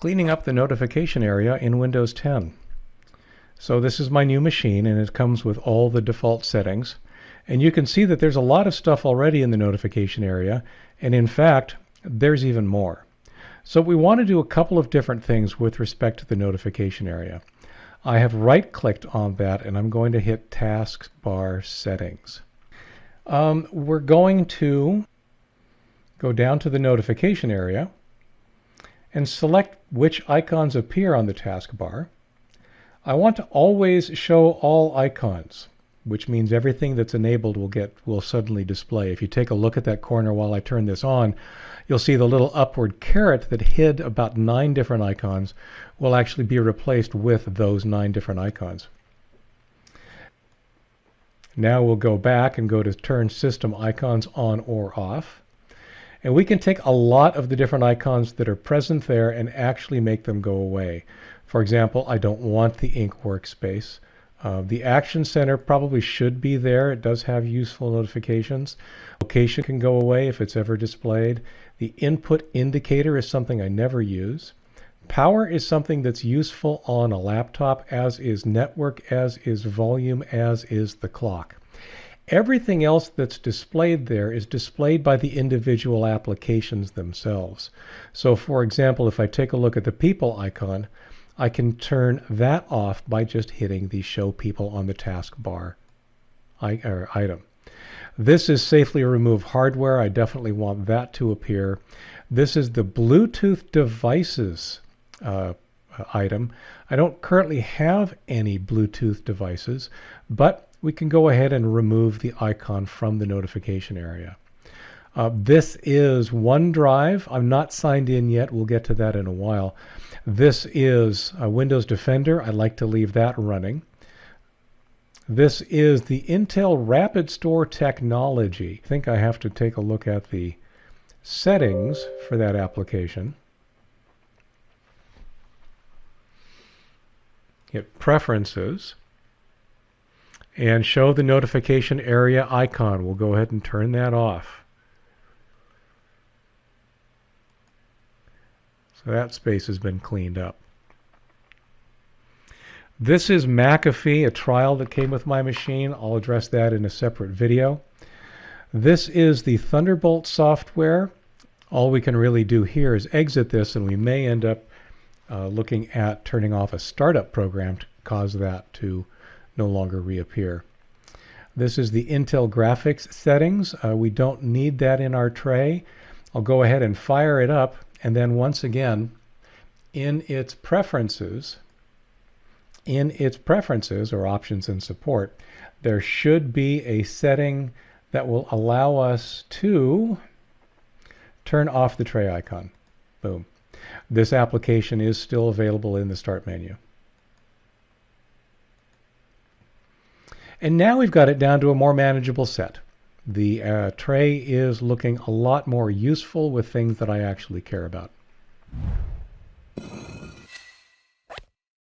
Cleaning up the notification area in Windows 10. So this is my new machine, and it comes with all the default settings. And you can see that there's a lot of stuff already in the notification area, and in fact, there's even more. So we want to do a couple of different things with respect to the notification area. I have right-clicked on that, and I'm going to hit Taskbar Settings. We're going to go down to the notification area and select which icons appear on the taskbar. I want to always show all icons, which means everything that's enabled will suddenly display. If you take a look at that corner while I turn this on, you'll see the little upward caret that hid about 9 different icons will actually be replaced with those 9 different icons. Now we'll go back and go to Turn System Icons On or Off. And we can take a lot of the different icons that are present there and actually make them go away. For example, I don't want the ink workspace. The Action Center probably should be there. It does have useful notifications. Location can go away if it's ever displayed. The input indicator is something I never use. Power is something that's useful on a laptop, as is network, as is volume, as is the clock. Everything else that's displayed there is displayed by the individual applications themselves. So for example, if I take a look at the people icon, I can turn that off by just hitting the Show People on the taskbar item. This is Safely Remove Hardware. I definitely want that to appear. This is the Bluetooth devices item. I don't currently have any Bluetooth devices, but we can go ahead and remove the icon from the notification area. This is OneDrive. I'm not signed in yet. We'll get to that in a while. This is Windows Defender. I like to leave that running. This is the Intel Rapid Store technology. I think I have to take a look at the settings for that application. Hit Preferences and show the notification area icon. We'll go ahead and turn that off. So that space has been cleaned up. This is McAfee, a trial that came with my machine. I'll address that in a separate video. This is the Thunderbolt software. All we can really do here is exit this, and we may end up looking at turning off a startup program to cause that to no longer reappear. This is the Intel graphics settings. We don't need that in our tray. I'll go ahead and fire it up, and then once again, in its preferences or options and support, there should be a setting that will allow us to turn off the tray icon. Boom. This application is still available in the Start menu. And now we've got it down to a more manageable set. The tray is looking a lot more useful with things that I actually care about.